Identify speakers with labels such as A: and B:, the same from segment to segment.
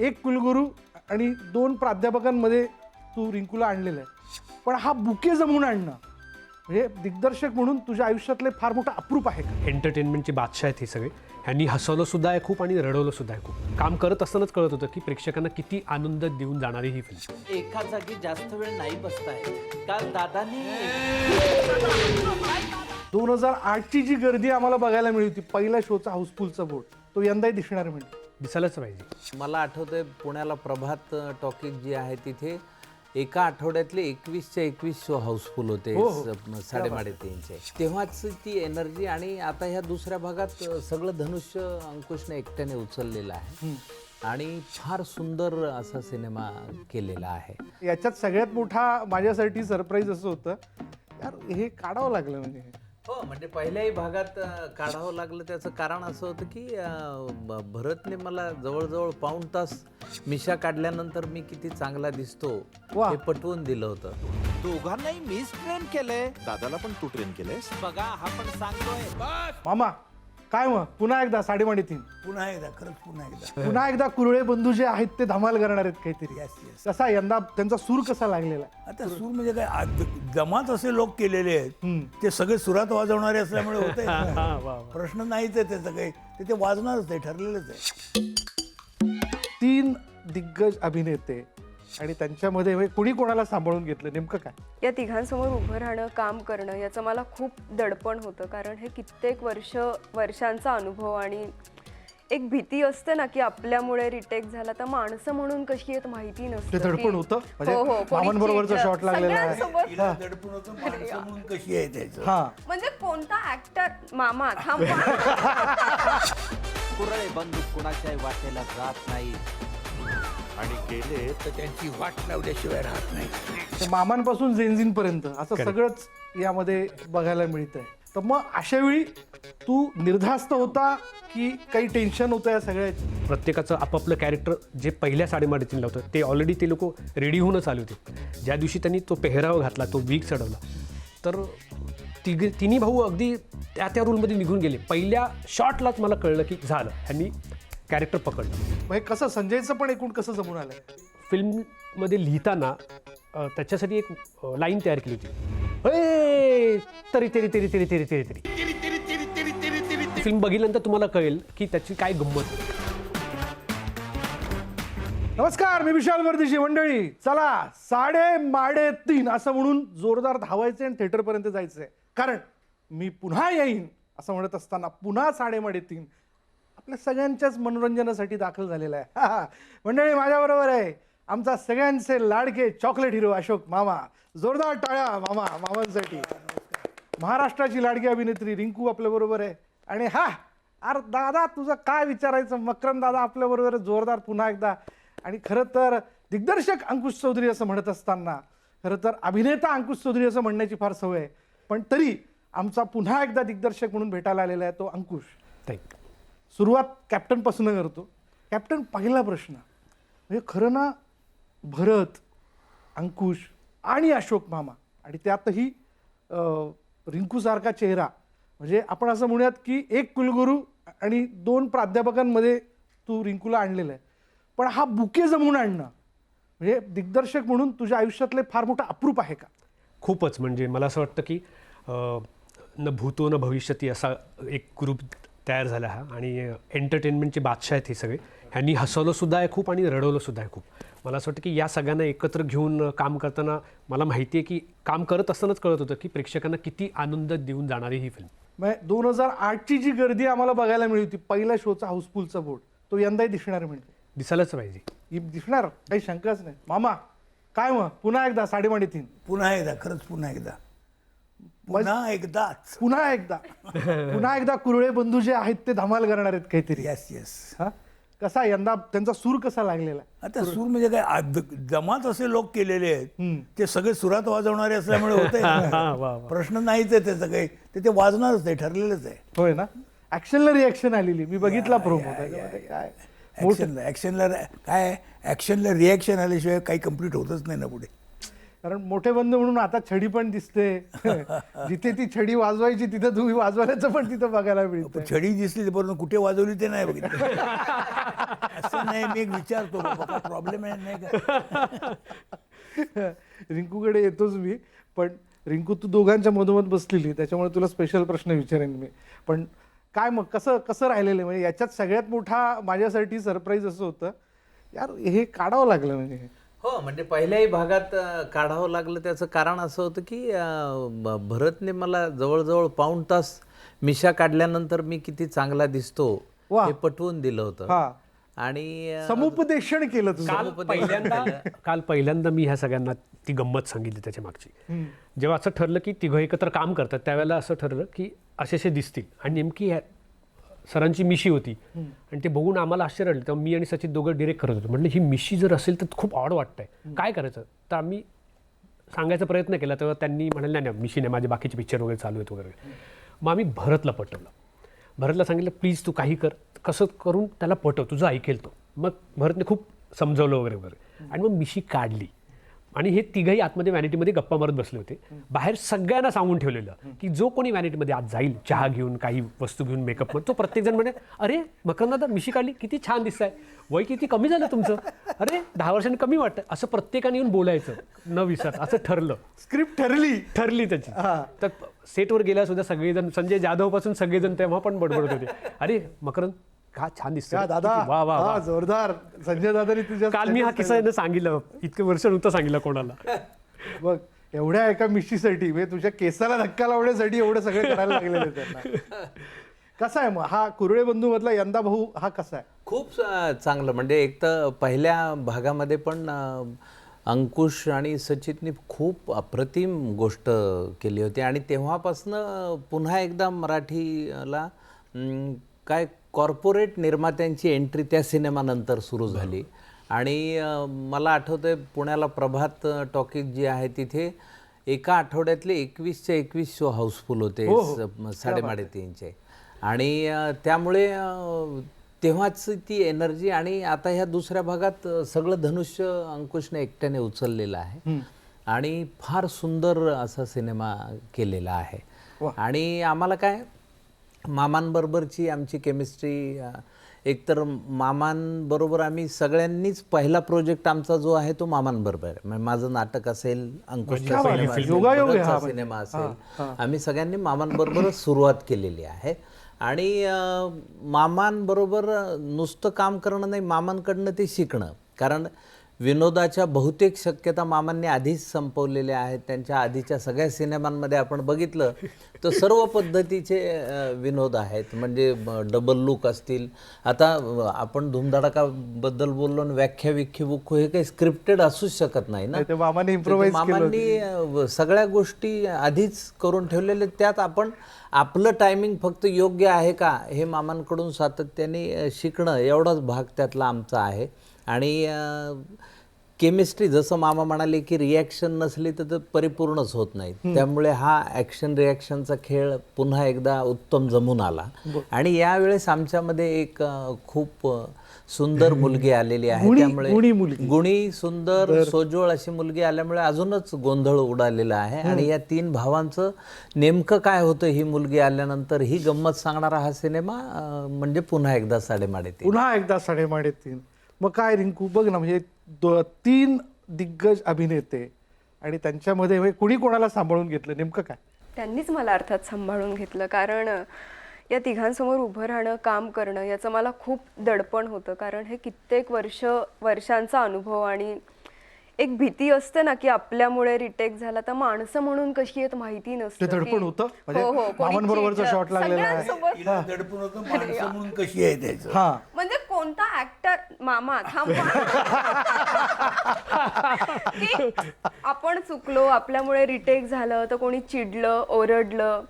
A: एक कुलगुरू आणि 2 प्राध्यापकांमध्ये तू रिंकूला आणलेलं आहे, पण हा बुके जमवून आणणं म्हणजे दिग्दर्शक म्हणून तुझ्या आयुष्यातले फार मोठं अप्रूप आहे का?
B: एंटरटेनमेंटची बादशाह आहेत हे सगळे. ह्यांनी हसवलं सुद्धा आहे खूप आणि रडवलं सुद्धा आहे खूप. काम करत असतानाच कळत होतं की प्रेक्षकांना किती आनंद देऊन जाणारी ही फिल्म.
C: एका जागी जास्त वेळ नाही बसताय. काल दादानी
A: 2008ची जी गर्दी आम्हाला बघायला मिळली होती पहिल्या शोचा हाऊसफुलचा बोर्ड, तो यंदाही दिसणार म्हणजे
B: दिसायलाच पाहिजे.
C: मला आठवतंय पुण्याला प्रभात टॉकीज जी आहे तिथे एका आठवड्यातले 21च्या 21 शो हाऊसफुल होते.
A: हो, हो.
C: 3:30चे तेव्हाच ती एनर्जी. आणि आता ह्या दुसऱ्या भागात सगळं धनुष्य अंकुशने एकट्याने उचललेलं आहे आणि फार सुंदर असा सिनेमा केलेला आहे.
A: याच्यात सगळ्यात मोठा माझ्यासाठी सरप्राईज असं होतं, यार हे काढावं लागलं म्हणजे.
C: हो, म्हणजे पहिल्याही भागात काढावं लागलं. त्याचं कारण असं होतं की भरतने मला जवळजवळ पाऊण तास मिशा काढल्यानंतर मी किती चांगला दिसतो
A: वा.
C: हे पटवून दिलं होतं.
D: दोघांनाही मीच ट्रेन केलंय. दादाला पण तू ट्रेन केलंयस.
C: बघा हा पण सांगतोय.
A: मामा काय मग पुन्हा एकदा 3:30
E: पुन्हा एकदा, खरंच पुन्हा एकदा.
A: पुन्हा एकदा कुरळे बंधू जे आहेत ते धमाल करणार आहेत काहीतरी.
E: Yes, yes.
A: कसा यंदा त्यांचा सूर कसा लागलेला आहे?
E: आता सूर म्हणजे काय, जमात असे लोक केलेले आहेत ते सगळे सुरात वाजवणारे असल्यामुळे होते. प्रश्न नाहीच आहे त्याचं काही, ते वाजणारच आहे, ठरलेलंच आहे.
A: 3 दिग्गज अभिनेते आणि त्यांच्यामध्ये म्हणजे कुणी कोणाला सांभाळून घेतलं नेमकं काय?
F: या तिघांसमोर उभं राहणं, काम करणं याचं मला खूप दडपण होतं. कारण हे कित्येक वर्षांचा अनुभव आणि एक भीती असते ना की आपल्यामुळे रिटेक झाला तर माणसं म्हणून कशी आहेत माहिती
A: ते
F: नसतं.
A: दडपण होतं म्हणजे
F: हो, हो, कोणी
A: मामांबरोबरचा
F: चिडलं.
A: शॉट लागलेला आहे.
F: सगळ्यांसोबत.
E: तिला दडपून होतं माणसं म्हणून कशी आहे त्याचं.
A: हा
F: म्हणजे कोणता ऍक्टर मामा थांबा.
C: कुरळे बंदूक कुणाच्याही वाटेला जात नाही.
E: आणि गेले तर त्यांची वाट लावल्याशिवाय राहत नाही.
A: ते मामांपासून जेनझीन पर्यंत असं सगळंच यामध्ये बघायला मिळतंय. तर मग अशा वेळी तू निर्धास्त होता की काही टेन्शन होतं या सगळ्याची?
B: प्रत्येकाचं आपापलं कॅरेक्टर जे पहिल्या 3:30ला होतं ते ऑलरेडी ते लोक रेडी होऊनच आले होते. ज्या दिवशी त्यांनी तो पेहराव घातला, तो वीक चढवला, तर तिन्ही भाऊ अगदी त्या रोलमध्ये निघून गेले. पहिल्या शॉटलाच मला कळलं की झालं, ह्यांनी कॅरेक्टर पकडलं.
A: म्हणजे कसं संजयचं पण एकूण कसं जमून आलंय?
B: फिल्ममध्ये लिहिताना त्याच्यासाठी एक लाईन तयार केली होती, हे तरी तेरी तेरी तेरी तेरी तेरी तेरी. फिल्म बघितल्यानंतर तुम्हाला कळेल की त्याची काय गंमत होती.
A: नमस्कार, मी विशाल परदेशी. मंडळी चला 3:30 असं म्हणून जोरदार धावायचे आणि थिएटरपर्यंत जायचंय, कारण मी पुन्हा येईन असं म्हणत असताना पुन्हा 3:30 आपल्या सगळ्यांच्याच मनोरंजनासाठी दाखल झालेला आहे. मंडळी माझ्याबरोबर आहे आमचा सगळ्यांचे लाडके चॉकलेट हिरो अशोक मामा. जोरदार टाळ्या मामांसाठी. महाराष्ट्राची लाडकी अभिनेत्री रिंकू आपल्याबरोबर आहे. आणि अरे दादा तुझं काय विचारायचं, मकरंद दादा आपल्याबरोबर जोरदार पुन्हा एकदा. आणि खरं तर दिग्दर्शक अंकुश चौधरी असं म्हणत असताना खरं तर अभिनेता अंकुश चौधरी असं म्हणण्याची फार सवय आहे, पण तरी आमचा पुन्हा एकदा दिग्दर्शक म्हणून भेटायला आलेला आहे तो अंकुश.
B: थँक्यू.
A: सुरुवात कॅप्टनपासून करतो. कॅप्टन, पहिला प्रश्न म्हणजे खरं ना, भरत, अंकुश आणि अशोक मामा आणि त्यातही रिंकूसारखा चेहरा, म्हणजे आपण असं म्हणूयात की एक कुलगुरू आणि 2 प्राध्यापकांमध्ये तू रिंकूला आणलेलं आहे, पण हा बुके जमवून आणणं म्हणजे दिग्दर्शक म्हणून तुझ्या आयुष्यातले फार मोठं अप्रूप आहे का?
B: खूपच. म्हणजे मला असं वाटतं की न भूतो न भविष्यती असा एक ग्रुप तयार झाला हा. आणि एंटरटेनमेंटचे बादशाह आहेत हे सगळे. ह्यांनी हसवलं सुद्धा आहे खूप आणि रडवलं सुद्धा आहे खूप. मला असं वाटतं की या सगळ्यांना एकत्र घेऊन काम करताना मला माहिती आहे की काम करत असतानाच कळत होतं की प्रेक्षकांना किती आनंद देऊन जाणारी ही फिल्म.
A: म्हणजे 2008ची जी गर्दी आम्हाला बघायला मिळली होती पहिल्या शोचा हाऊसफुलचा बोर्ड, तो यंदाही दिसणार म्हणजे.
B: दिसायलाच पाहिजे.
A: ही दिसणार, काही शंकाच नाही. मामा काय मग पुन्हा एकदा 3:30?
E: पुन्हा एकदा, खरंच पुन्हा एकदा. पुन्हा एकदाच.
A: पुन्हा एकदा कुरळे बंधू जे आहेत ते धमाल करणार आहेत काहीतरी.
E: Yes yes.
A: हा कसा यंदा त्यांचा सूर कसा लागलेला आहे?
E: आता सूर म्हणजे काय, जमात असे लोक केलेले आहेत ते सगळे सुरात वाजवणारे असल्यामुळे होते. प्रश्न नाहीच आहे त्याचं काही, ते वाजणारच आहे, ठरलेलंच आहे.
A: होय ना. ऍक्शनला रिॲक्शन आलेली, मी बघितला प्रोमो. काय
E: ऍक्शनला रिॲक्शन आल्याशिवाय काही कम्प्लीट होतच नाही ना पुढे.
A: कारण मोठे बंधू म्हणून आता छडी पण दिसते. जिथे ती छडी वाजवायची तिथं तुम्ही वाजवायचं पण तिथं बघायला मिळतं.
E: छडी दिसली परंतु कुठे वाजवली ते नाही बघितलं. असं नाही मी एक विचारतो बाबा काय प्रॉब्लेम आहे नाही का.
A: रिंकूकडे येतोच मी, पण रिंकू तू दोघांच्या मधोमध बसलेली त्याच्यामुळे तुला स्पेशल प्रश्न विचारेन मी. पण काय मग कसं कसं राहिलेलं आहे? म्हणजे याच्यात सगळ्यात मोठा माझ्यासाठी सरप्राईज असं होतं, यार हे काढावं लागलं म्हणजे.
C: हो, म्हणजे पहिल्याही भागात काढावं लागलं. त्याचं कारण असं होतं की भरतने मला जवळजवळ पाऊण तास मिशा काढल्यानंतर मी किती चांगला दिसतो
A: वा.
C: हे पटवून दिलं होतं.
A: हा,
C: आणि
A: समुपदेशन केलं तुझं.
B: काल पहिल्यांदा मी ह्या सगळ्यांना ती गंमत सांगितली त्याच्या मागची. जेव्हा असं ठरलं की तिघं एकत्र काम करतात त्यावेळेला असं ठरलं की असे दिसतील, आणि नेमकी सरांची मिशी होती आणि ते बघून आम्हाला आश्चर्य वाटलं. तेव्हा मी आणि सचिन दोघं डिरेक्ट करत होतो. म्हटलं ही मिशी जर असेल तर खूप ऑड वाटतंय, काय करायचं? तर आम्ही सांगायचा प्रयत्न केला तेव्हा त्यांनी म्हणाले नाही मिशी नाही, माझे बाकीचे पिक्चर वगैरे चालू आहेत वगैरे. मग आम्ही भरतला पटवलं. भरतला सांगितलं प्लीज तू काही कर, कसं करून त्याला पटव, तुझं ऐकेल तो. मग भरतने खूप समजवलं वगैरे वगैरे, आणि मग मिशी काढली. आणि हे तिघही आतमध्ये व्हॅनिटीमध्ये गप्पा मारत बसले होते. बाहेर सगळ्यांना सांगून ठेवलेलं की जो कोणी व्हॅनिटीमध्ये आज जाईल चहा घेऊन काही वस्तू घेऊन मेकअप तो प्रत्येकजण म्हणे अरे मकरंद दादा मिशी काढली, किती छान दिसताय, वय किती कमी झालं तुमचं, अरे 10 वर्षांनी कमी वाटतं, असं प्रत्येकाने येऊन बोलायचं न विसर. असं ठरलं,
A: स्क्रिप्ट ठरली
B: त्याची. तर सेटवर गेल्या सुद्धा सगळेजण, संजय जाधव पासून सगळेजण तेव्हा पण बडबडत होते, अरे मकरंद का छान दिसतं
A: दादा,
B: वा वा वा.
A: जोरदार. संजय दादानी तुझ्या
B: काल मी हा किस्सा यांना सांगितलं, इतके वर्ष नव्हतं सांगितलं कोणाला.
A: बघ एवढ्या एका मिशीसाठी म्हणजे तुझ्या केसाला धक्का लावण्यासाठी एवढं सगळं करायला लागलेलं त्यांना. कसा आहे मग हा कुरळे बंधू मधला यंदा भाऊ हा कसा आहे?
C: खूप चांगलं. म्हणजे एक तर पहिल्या भागामध्ये पण अंकुश आणि सचितनी खूप अप्रतिम गोष्ट केली होती, आणि तेव्हापासनं पुन्हा एकदा मराठीला काय कॉर्पोरेट निर्मात्यांची एंट्री त्या सिनेमानंतर सुरू झाली. आणि मला आठवतंय पुण्याला प्रभात टॉकीज जी आहे तिथे एका आठवड्यातले 21च्या 21 शो हाऊसफुल होते, 3:30चे. आणि त्यामुळे तेव्हाच ती एनर्जी. आणि आता ह्या दुसऱ्या भागात सगळं धनुष्य अंकुशने एकट्याने उचललेलं आहे, आणि फार सुंदर असा सिनेमा केलेला आहे. आणि आम्हाला काय मामांबरोबरची आमची केमिस्ट्री, एकतर मामांबरोबर आम्ही सगळ्यांनीच पहिला प्रोजेक्ट आमचा जो आहे तो मामांबरोबर आहे. म्हणजे माझं नाटक असेल, अंकुशचा सिनेमा असेल, भरतचा सिनेमा असेल, आम्ही सगळ्यांनी मामांबरोबरच सुरुवात केलेली आहे. आणि मामांबरोबर नुसतं काम करणं नाही, मामांकडनं ते शिकणं. कारण विनोदाच्या बहुतेक शक्यता मामांनी आधीच संपवलेल्या आहेत. त्यांच्या आधीच्या सगळ्या सिनेमांमध्ये आपण बघितलं तर सर्व पद्धतीचे विनोद आहेत. म्हणजे डबल लुक असतील, आता आपण धूमधडाकाबद्दल बोललो आणि व्याख्या विख्या बुक्कू हे काही स्क्रिप्टेड असूच शकत नाही ना. मामांनी सगळ्या गोष्टी आधीच करून ठेवलेल्या. त्यात आपण आपलं टायमिंग फक्त योग्य आहे का हे मामांकडून सातत्याने शिकणं, एवढाच भाग त्यातला आमचा आहे. आणि केमिस्ट्री जसं मामा म्हणाले की रिॲक्शन नसली तर परिपूर्णच होत नाही. त्यामुळे हा ॲक्शन रिॲक्शनचा खेळ पुन्हा एकदा उत्तम जमून आला. आणि यावेळेस आमच्यामध्ये एक खूप सुंदर मुलगी आलेली आहे. त्यामुळे गुणी, सुंदर, सोज्वळ अशी मुलगी आल्यामुळे अजूनच गोंधळ उडालेला आहे. आणि या 3 भावांचं नेमकं काय होतं ही मुलगी आल्यानंतर ही गंमत सांगणारा हा सिनेमा म्हणजे पुन्हा एकदा साडेमाडे 3.
A: मग काय रिंकू बघ ना, म्हणजे 3 दिग्गज अभिनेते आणि त्यांच्यामध्ये कुणी कोणाला सांभाळून घेतलं, नेमकं काय?
F: त्यांनीच मला अर्थात सांभाळून घेतलं. कारण या तिघांसमोर उभं राहणं, काम करणं याचं मला खूप दडपण होतं. कारण हे कित्येक वर्षांचा अनुभव, आणि एक भीती असते ना की आपल्यामुळे रिटेक झाला तर माणसं म्हणून कशी आहेत माहिती नसतं.
A: दडपण होतं मामांबरोबरचा शॉट लागलेला आहे.
E: दडपण होतं माणसं म्हणून कशी आहे त्याचं.
F: म्हणजे कोणता ऍक्टर मामा की आपण चुकलो, आपल्यामुळे रिटेक झालं तर कोणी चिडलं, ओरडलं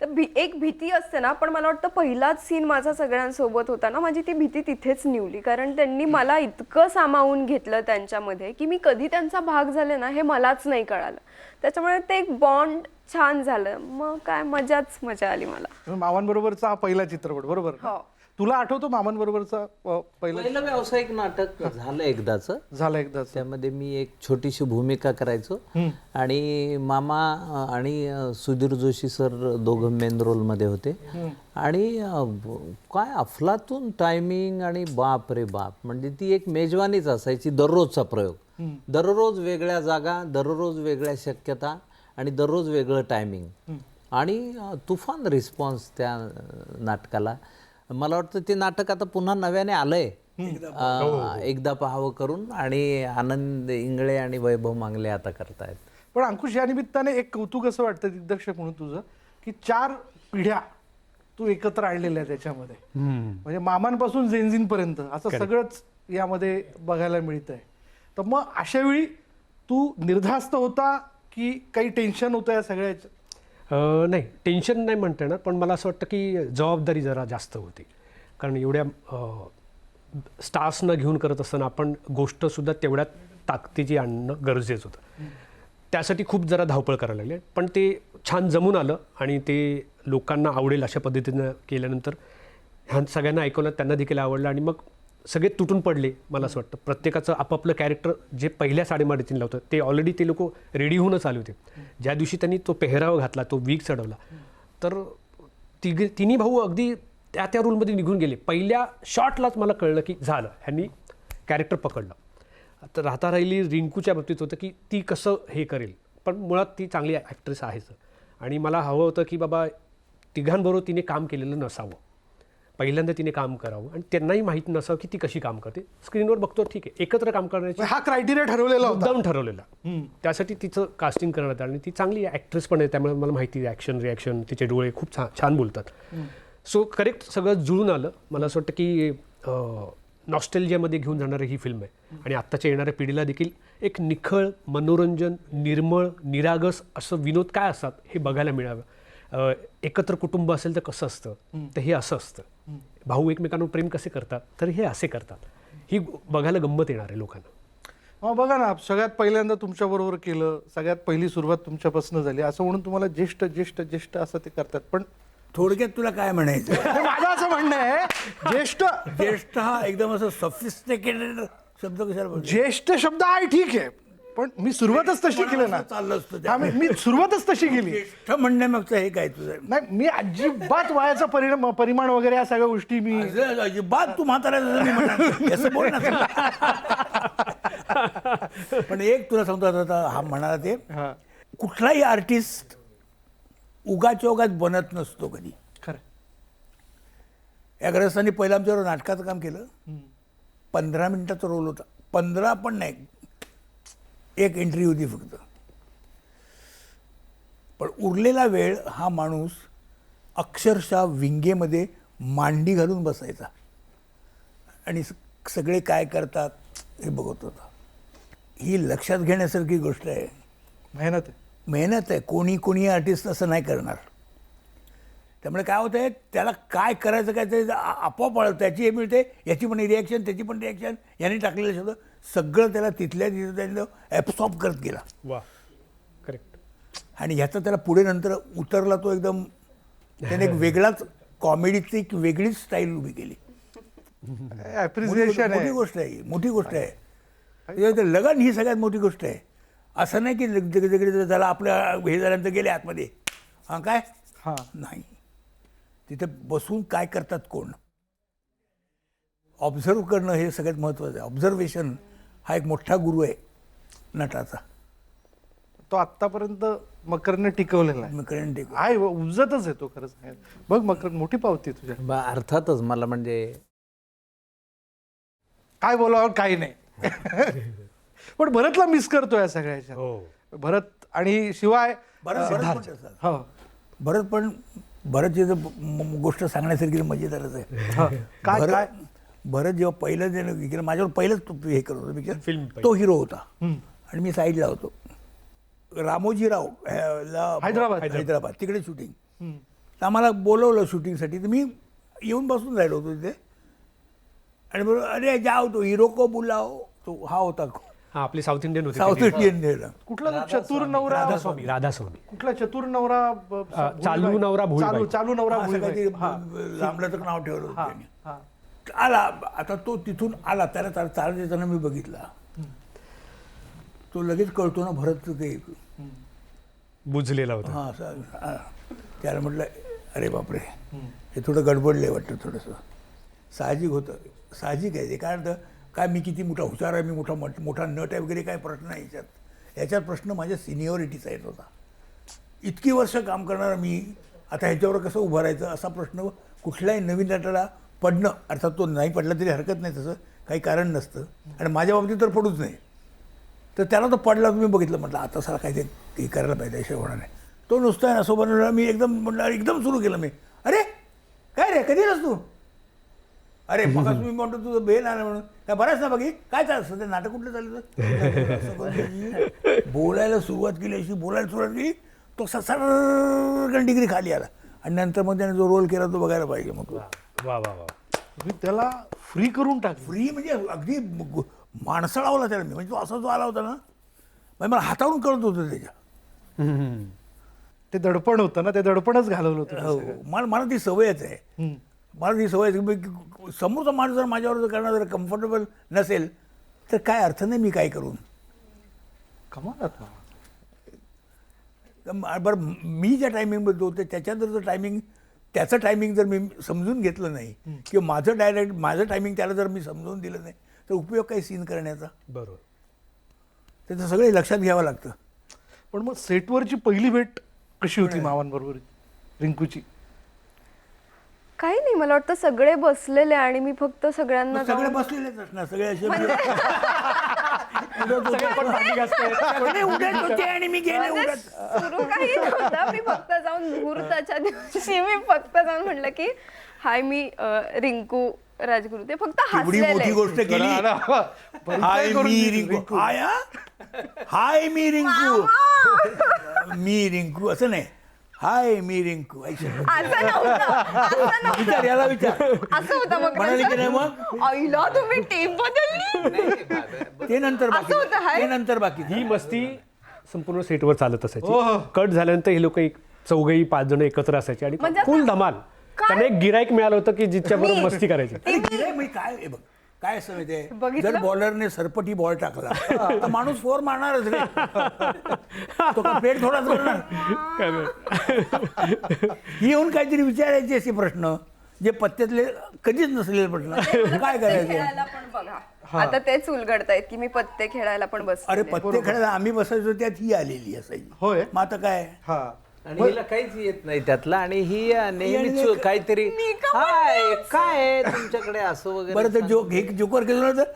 F: तर एक भीती असते ना. पण मला वाटतं पहिलाच सीन माझा सगळ्यांसोबत होता ना, माझी ती भीती तिथेच निवली. कारण त्यांनी मला इतकं सामावून घेतलं त्यांच्यामध्ये की मी कधी त्यांचा भाग झाले ना हे मलाच नाही कळालं. त्याच्यामुळे ते एक बॉन्ड छान झालं. मग काय मजा आली मला.
A: मामांबरोबरचा हा पहिला चित्रपट, बरोबर? तुला आठवतो मामांबरोबरचा पहिलं
C: पहिलं व्यावसायिक नाटक झालं एकदाच.
A: झालं एकदाच?
C: त्यामध्ये मी एक छोटीशी भूमिका करायचो आणि मामा आणि सुधीर जोशी सर दोघं मेन रोलमध्ये होते. आणि काय अफलातून टायमिंग आणि बाप रे बाप, म्हणजे ती एक मेजवानीच असायची, दररोजचा प्रयोग. दररोज वेगळ्या जागा, दररोज वेगळ्या शक्यता आणि दररोज वेगळं टायमिंग आणि तुफान रिस्पॉन्स त्या नाटकाला. मला वाटतं ते नाटक आता पुन्हा नव्याने आलंय, एकदा पाहावं करून. आणि आनंद इंगळे आणि वैभव मांगले आता करतायत.
A: पण अंकुश, या निमित्ताने एक कौतुक असं वाटतं दिग्दर्शक म्हणून तुझं, की 4 पिढ्या तू एकत्र आणलेल्या आहे त्याच्यामध्ये. म्हणजे मामांपासून जेनझीन पर्यंत असं सगळंच यामध्ये बघायला मिळत आहे. तर मग अशा वेळी तू निर्धास्त होता की काही टेन्शन होतं या सगळ्याचं?
B: नाही, टेन्शन नाही म्हणता येणार, पण मला असं वाटतं की जबाबदारी जरा जास्त होती. कारण एवढ्या स्टार्सना घेऊन करत असताना आपण गोष्टसुद्धा तेवढ्या ताकदीची आणणं गरजेचं होतं. त्यासाठी खूप जरा धावपळ करायला लागली, पण ते छान जमून आलं आणि ते लोकांना आवडेल अशा पद्धतीनं केल्यानंतर ह्या सगळ्यांना ऐकवलं, त्यांना देखील आवडलं आणि मग सगळे तुटून पडले. मला असं वाटतं प्रत्येकाचं आपापलं कॅरेक्टर जे पहिल्या साडेमाडेतीन लावतं ते ऑलरेडी ते लोक रेडी होऊनच आले होते. ज्या दिवशी त्यांनी तो पेहराव घातला, तो वीग चढवला, तर तिन्ही भाऊ अगदी त्या रोलमध्ये निघून गेले. पहिल्या शॉटलाच मला कळलं की झालं, ह्यांनी कॅरेक्टर पकडलं. तर राहता राहिली रिंकूच्या बाबतीत होतं की ती कसं हे करेल, पण मुळात ती चांगली ॲक्ट्रेस आहेच. आणि मला हवं होतं की बाबा तिघांबरोबर तिने काम केलेलं नसावं, पहिल्यांदा तिने काम करावं आणि त्यांनाही माहीत नसावं की ती कशी काम करते. स्क्रीनवर बघतो ठीक आहे, एकत्र काम करण्याची
A: हा क्रायटेरिया ठरवलेला होता,
B: मुद्दाम ठरवलेला. त्यासाठी तिचं कास्टिंग करण्यात आलं आणि ती चांगली ॲक्ट्रेस पण आहे, त्यामुळे मला माहिती आहे ॲक्शन रिॲक्शन, तिचे डोळे खूप छान बोलतात. सो करेक्ट सगळं जुळून आलं. मला असं वाटतं की नॉस्टेल्जियामध्ये घेऊन जाणारी ही फिल्म आहे आणि आत्ताच्या येणाऱ्या पिढीला देखील एक निखळ मनोरंजन, निर्मळ, निरागस असं विनोद काय असतात हे बघायला मिळावं. एकत्र कुटुंब असेल तर कसं असतं, तर हे असं असतं. भाऊ एकमेकांवर प्रेम कसे करतात, तर हे असे करतात. ही बघायला गंमत येणार आहे लोकांना.
A: बघा ना, सगळ्यात पहिल्यांदा तुमच्याबरोबर केलं, सगळ्यात पहिली सुरुवात तुमच्यापासून झाली, असं म्हणून तुम्हाला ज्येष्ठ ज्येष्ठ ज्येष्ठ असं ते करतात. पण
E: थोडक्यात तुला काय म्हणायचं?
A: माझं असं म्हणणं आहे,
E: ज्येष्ठ हा एकदम असं सफिस्टिकेटेड शब्द कशाला बोलतो?
A: ज्येष्ठ शब्द आहे ठीक आहे, पण मी सुरुवातच तशी केली ना.
E: चाललं असतं ते.
A: हा, मी सुरुवातच तशी केली.
E: ज्येष्ठ म्हणण्यामागचं हे काय तुझं?
A: नाही, मी अजिबात वयाचा परिमाण वगैरे या सगळ्या गोष्टी मी
E: अजिबात तू म्हातारा असं बोल ना. पण एक तुला सांगतो, आता हा म्हणाला ते, कुठलाही आर्टिस्ट उगाच्या उगाच बनत नसतो कधी.
A: खरं.
E: या ग्रस्तांनी पहिलं आमच्यावर नाटकाचं काम केलं. 15 मिनिटाचा रोल होता, 15 पण नाही, एक एंट्री होती फक्त. पण उरलेला वेळ हा माणूस अक्षरशः विंगेमध्ये मांडी घालून बसायचा आणि सगळे काय करतात हे बघत होता. ही लक्षात घेण्यासारखी गोष्ट आहे. मेहनत आहे. कोणी आर्टिस्ट असं नाही करणार. त्यामुळे काय होतं आहे, त्याला काय करायचं काय ते आपोआप आलं, त्याची हे मिळते, याची पण रिॲक्शन, त्याची पण रिॲक्शन, यांनी टाकलेलं शब्द सगळं त्याला तिथल्या तिथं त्यांनी ॲब्सॉर्ब करत गेला.
B: वा, करेक्ट.
E: आणि ह्याचा त्याला पुढे नंतर उतरला तो एकदम, त्याने एक वेगळाच कॉमेडीची एक वेगळीच स्टाईल उभी केली.
A: ॲप्रिसिएशन
E: मोठी गोष्ट आहे, मोठी गोष्ट आहे. लगन ही सगळ्यात मोठी गोष्ट आहे. असं नाही की तिकडे त्याला आपल्या हे झाल्यानंतर गेले आतमध्ये, हां काय नाही, तिथे बसून काय करतात कोण, ऑब्झर्व करणं हे सगळ्यात महत्त्वाचं आहे. ऑब्झर्वेशन हा एक मोठा गुरु आहे नटाचा.
A: तो आत्तापर्यंत मकरने टिकवलेला आहे.
E: मकरन
A: आहे, उजतच आहे तो. खरंच बघ मकर, मोठी पावती तुझ्या.
C: अर्थातच मला म्हणजे
A: काय बोलावं काही नाही. पण भरतला मिस करतो या सगळ्याच्या. भरत आणि शिवाय
E: भरत गोष्ट सांगण्यासारखी मजेदारच आहे. काय भरत जेव्हा पहिलं जे माझ्यावर पहिलंच हे करत होतं पिक्चर, तो हिरो होता आणि मी साईडला होतो. रामोजीराव हैदराबाद तिकडे शूटिंग. आम्हाला बोलवलं शूटिंगसाठी, तर मी येऊन बसून राहिलो होतो तिथे आणि बरोबर अरे जाओ तो हिरो को बुलाओ, तो हा होता
B: हा आपली साऊथ इंडियन होती
E: साऊथ इंडियन
A: कुठला तो चतुर नवरा
B: राधास्वामी
A: कुठला चतुर नवरा
B: चालू नवरा भोळीबाई.
A: चालू नवरा
E: असं
A: भोळीबाई.
E: काहीतरी लांबल्याचं नाव ठेवलं होतं त्यांनी.
A: हा.
E: आला आता तो तिथून आला त्याला चालत येताना मी बघितला तो लगेच कळतो ना भरत ते
B: बुजलेला होता.
E: हां असं त्याला म्हटलं अरे बापरे हे थोडं गडबडलं वाटतं थोडंसं. साहजिक होतं, साहजिक आहे ते. कारण तर काय मी किती मोठा हुशार आहे, मी मोठा नट आहे वगैरे काय प्रश्न नाही याच्यात प्रश्न माझ्या सिनियरिटीचा येत होता. इतकी वर्ष काम करणारा मी आता ह्याच्यावर कसं उभं राहायचं असा प्रश्न कुठल्याही नवीन नटाला पडणं, अर्थात तो नाही पडला तरी हरकत नाही, तसं काही कारण नसतं आणि माझ्या बाबतीत तर पडूच नाही. तर त्याला तो पडला, तुम्ही बघितलं, म्हटलं आता साला काय ते करायला पाहिजे, असे होणार नाही. तो नुसता आहे ना सोबत मी एकदम म्हटलं एकदम सुरू केलं मी, अरे काय रे कधी नस तू, अरे मग मी म्हणतो तुझं बेल आलं म्हणून काय बराच ना बघी काय चालतं ते नाटक कुठलं चाललं. बोलायला सुरुवात केली, अशी बोलायला सुरुवात केली, तो सरकन डिग्री खाली आला आणि नंतर मग त्याने जो रोल केला तो बघायला पाहिजे. मग
B: वा वा वा.
A: तुम्ही त्याला फ्री करून टाक.
E: फ्री म्हणजे अगदी माणसाळावला त्याला मी, म्हणजे तो असा जो आला होता ना, म्हणजे मला हातावरून कळत होतं त्याच्या.
A: ते दडपण होतं ना, ते दडपणच घालवलं होतं.
E: हो, मला ती सवयच आहे. मला ती सवय की समोरचा माणूस जर माझ्यावर जर करणं जर कम्फर्टेबल नसेल तर काय अर्थ नाही मी काय करून.
A: कमाल.
E: बरं मी ज्या टायमिंगमध्ये होते त्याच्यात जर टायमिंग त्याचं टायमिंग जर मी समजून घेतलं नाही किंवा माझं टायमिंग त्याला जर मी समजून दिलं नाही तर उपयोग काही सीन करण्याचा.
B: बरोबर.
E: त्याचं सगळे लक्षात घ्यावं लागतं.
A: पण मग सेटवरची पहिली भेट कशी होती मावांबरोबर, रिंकूची?
F: काही नाही, मला वाटतं सगळे बसलेले आणि मी फक्त सगळ्यांना
E: सगळे बसलेलेच असणार, सगळे असे सगळे उडत होते आणि मी गेले उडत.
F: सुरू काही नव्हतं. मी फक्त जाऊन मुहूर्ताच्या दिवशी मी फक्त जाऊन म्हटलं की हाय मी रिंकू राजगुरू. ते फक्त
E: एवढी मोठी
F: हसलेले.
E: गोष्ट केली. हाय मी रिंकू, हाय मी रिंकू, मी रिंकू असं नाही, हाय मी रिंकू.
F: असं नव्हतं.
E: विचार याला विचार.
F: असं होतं मग
E: म्हणाले की नाही मग
F: आईला तुम्ही टीम बदलली.
E: ते नंतर बाकी,
F: असं होतं, हाय?
E: ते नंतर बाकी.
B: ही मस्ती संपूर्ण सेटवर चालत
A: हो.
B: असायची. कट झाल्यानंतर हे लोक चौघही 5 जण एकत्र असायचे आणि
F: म्हणजे
B: फुल
F: आता
B: धमाल. त्यांना एक गिराईक मिळालं होतं की जिच्याबरोबर मस्ती करायची.
E: अरे गिऱ्हाईक म्हणजे काय हे बघ काय असं माहितीये,
F: बघितलं?
E: जर बॉलरने सरपटी बॉल टाकला तर माणूस 4 मारणारच रे. तो का पेट थोडाच करणार. ही येऊन काहीतरी विचारायचे असे प्रश्न जे पत्त्यातले कधीच नसलेले प्रश्न. काय करायचे.
F: खेळायला पण बघा, आता तेच उलगडतायत की मी पत्ते खेळायला पण बस.
E: अरे पत्ते खेळायला आम्ही बसायचो त्यात ही आलेली असायची.
A: होय.
E: मग आता काय.
A: हा.
C: आणि हिला काहीच येत नाही त्यातलं आणि ही नेहमीच काहीतरी हाय काय आहे तुमच्याकडे असं वगैरे.
E: बरं तर जोकर केलं ना तर